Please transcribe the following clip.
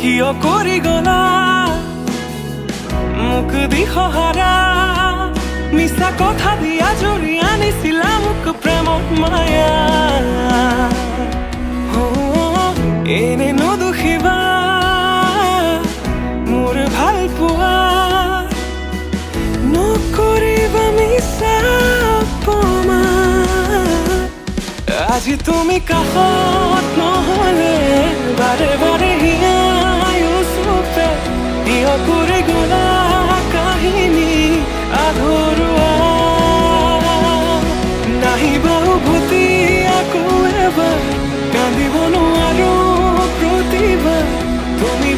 কিয় কৰি গলা মোক দিশহাৰা মিছা কথা দিয়া জুৰি আনিছিলা মোক প্ৰেমত মায়া এনে নদুখিবা মোৰ ভাল পোৱা নকৰিবা মিছা অপমান আজি তুমি কাষত নহলে বাৰে বাৰে হিয়াই ওচৰতে কিয় কৰি গলা কাহিনী আধৰুৱা নাহিবা উভতি আকৌ এবাৰ কান্দিব নোৱাৰো প্ৰতিবাৰ তুমি